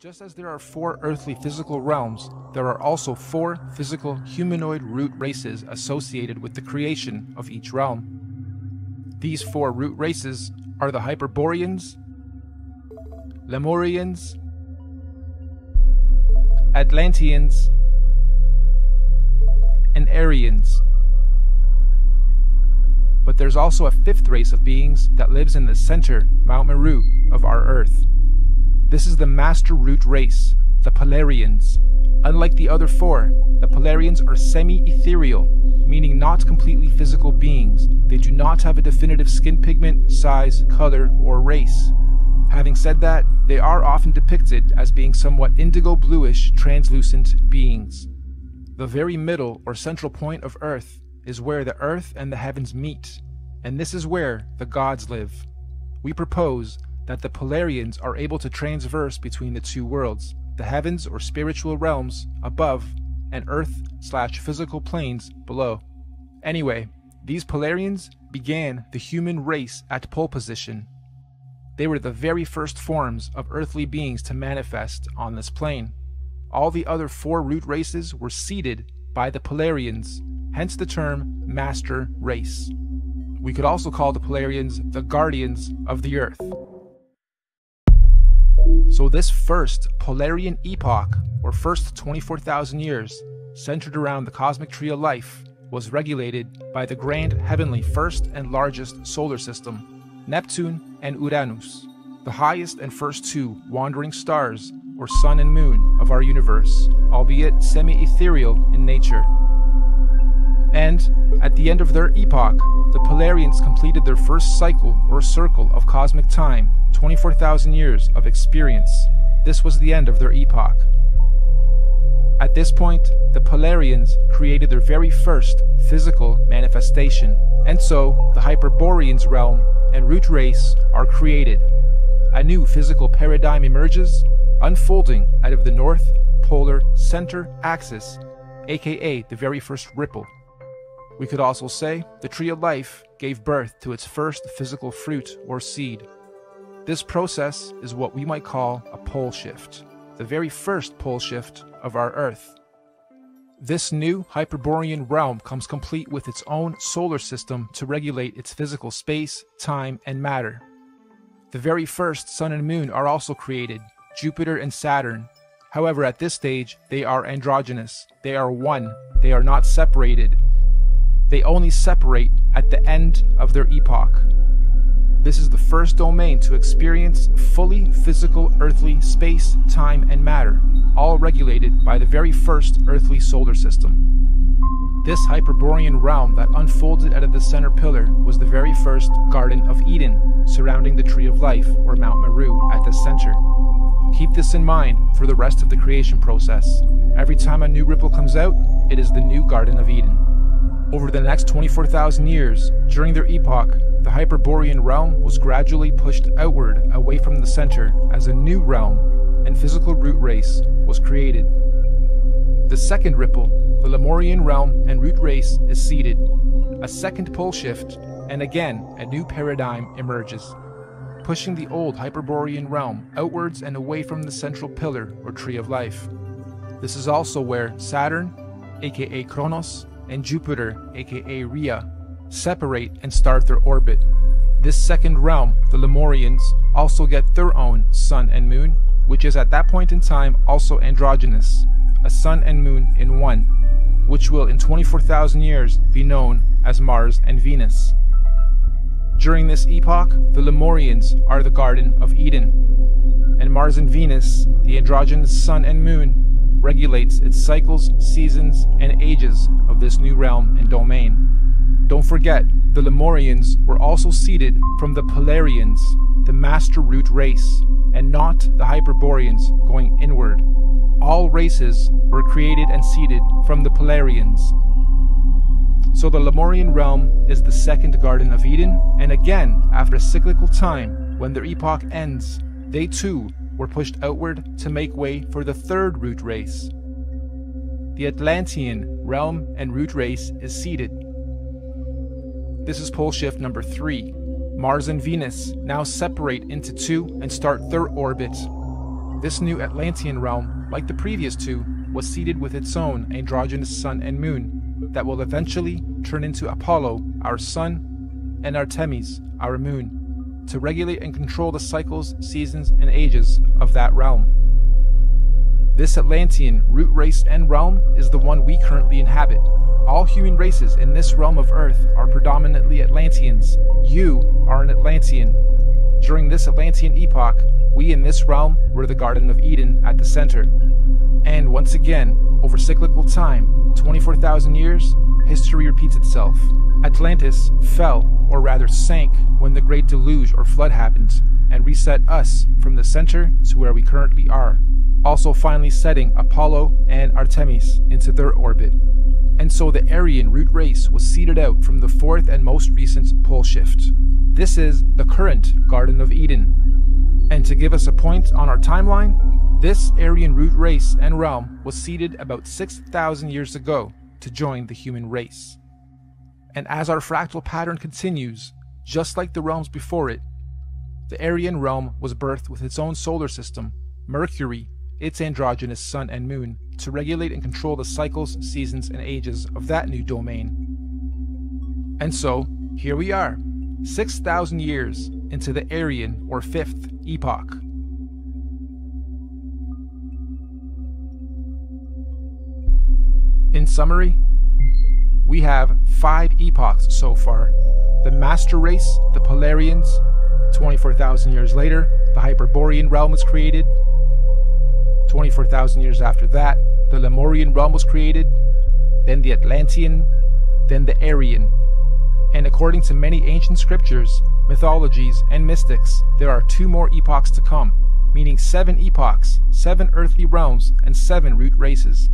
Just as there are 4 earthly physical realms, there are also 4 physical humanoid root races associated with the creation of each realm. These 4 root races are the Hyperboreans, Lemurians, Atlanteans, and Aryans. But there's also a 5th race of beings that lives in the center, Mount Meru, of our Earth. This is the master root race, the Polarians. Unlike the other 4, the Polarians are semi-ethereal, meaning not completely physical beings. They do not have a definitive skin pigment, size, color, or race. Having said that, they are often depicted as being somewhat indigo-bluish, translucent beings. The very middle or central point of Earth is where the Earth and the heavens meet, and this is where the gods live. We propose that the Polarians are able to transverse between the 2 worlds, the heavens or spiritual realms above and Earth/physical planes below. Anyway, these Polarians began the human race at pole position. They were the very first forms of earthly beings to manifest on this plane. All the other 4 root races were seeded by the Polarians, hence the term master race. We could also call the Polarians the guardians of the Earth. So this first Polarian epoch, or first 24,000 years, centered around the cosmic tree of life, was regulated by the grand heavenly first and largest solar system, Neptune and Uranus, the highest and first 2 wandering stars, or sun and moon, of our universe, albeit semi-ethereal in nature. And, at the end of their epoch, the Polarians completed their first cycle or circle of cosmic time, 24,000 years of experience. This was the end of their epoch. At this point, the Polarians created their very first physical manifestation, and so the Hyperboreans realm and root race are created. A new physical paradigm emerges, unfolding out of the North Polar Center axis, aka the very first ripple. We could also say the tree of life gave birth to its first physical fruit or seed. This process is what we might call a pole shift, the very first pole shift of our Earth. This new Hyperborean realm comes complete with its own solar system to regulate its physical space, time, and matter. The very first sun and moon are also created, Jupiter and Saturn. However, at this stage, they are androgynous. They are one. They are not separated. They only separate at the end of their epoch. This is the first domain to experience fully physical earthly space, time, and matter, all regulated by the very first earthly solar system. This Hyperborean realm that unfolded out of the center pillar was the very first Garden of Eden, surrounding the Tree of Life, or Mount Meru, at the center. Keep this in mind for the rest of the creation process. Every time a new ripple comes out, it is the new Garden of Eden. Over the next 24,000 years, during their epoch, the Hyperborean realm was gradually pushed outward away from the center as a new realm and physical root race was created. The second ripple, the Lemurian realm and root race, is seeded. A second pole shift, and again a new paradigm emerges, pushing the old Hyperborean realm outwards and away from the central pillar or tree of life. This is also where Saturn, aka Kronos, and Jupiter, aka Rhea, separate and start their orbit. This second realm, the Lemurians, also get their own sun and moon, which is at that point in time also androgynous, a sun and moon in one, which will in 24,000 years be known as Mars and Venus. During this epoch, the Lemurians are the Garden of Eden, and Mars and Venus, the androgynous sun and moon, regulates its cycles, seasons, and ages of this new realm and domain. Don't forget, the Lemurians were also seeded from the Polarians, the master root race, and not the Hyperboreans going inward. All races were created and seeded from the Polarians. So the Lemurian realm is the second Garden of Eden, and again, after a cyclical time, when their epoch ends, they too were pushed outward to make way for the third root race. The Atlantean realm and root race is seeded. This is pole shift number 3. Mars and Venus now separate into 2 and start their orbit. This new Atlantean realm, like the previous two, was seeded with its own androgynous sun and moon that will eventually turn into Apollo, our sun, and Artemis, our moon, to regulate and control the cycles, seasons, and ages of that realm. This Atlantean root race and realm is the one we currently inhabit. All human races in this realm of Earth are predominantly Atlanteans. You are an Atlantean. During this Atlantean epoch, we in this realm were the Garden of Eden at the center. And once again, over cyclical time, 24,000 years, history repeats itself. Atlantis fell, or rather sank, when the Great Deluge or Flood happened, and reset us from the center to where we currently are, also finally setting Apollo and Artemis into their orbit. And so the Aryan root race was seeded out from the fourth and most recent pole shift. This is the current Garden of Eden. And to give us a point on our timeline, this Aryan root race and realm was seeded about 6,000 years ago to join the human race. And as our fractal pattern continues, just like the realms before it, the Aryan realm was birthed with its own solar system, Mercury, its androgynous sun and moon, to regulate and control the cycles, seasons, and ages of that new domain. And so, here we are, 6,000 years into the Aryan or fifth epoch. In summary, we have 5 epochs so far. The Master Race, the Polarians, 24,000 years later, the Hyperborean realm was created. 24,000 years after that, the Lemurian realm was created, then the Atlantean, then the Aryan. And according to many ancient scriptures, mythologies, and mystics, there are 2 more epochs to come, meaning 7 epochs, 7 earthly realms, and 7 root races.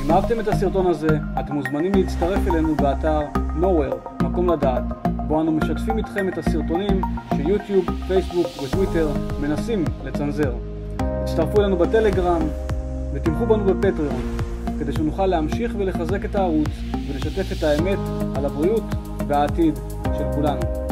אם אהבתם את הסרטון הזה, אתם מוזמנים להצטרף אלינו באתר KNOWHERE, מקום לדעת, בו אנו משתפים איתכם את הסרטונים שיוטיוב, פייסבוק וטוויטר מנסים לצנזר. הצטרפו אלינו בטלגרם ותמכו בנו בפטריון, כדי שנוכל להמשיך ולחזק את הערוץ ולשתף את האמת על הבריאות והעתיד של כולנו.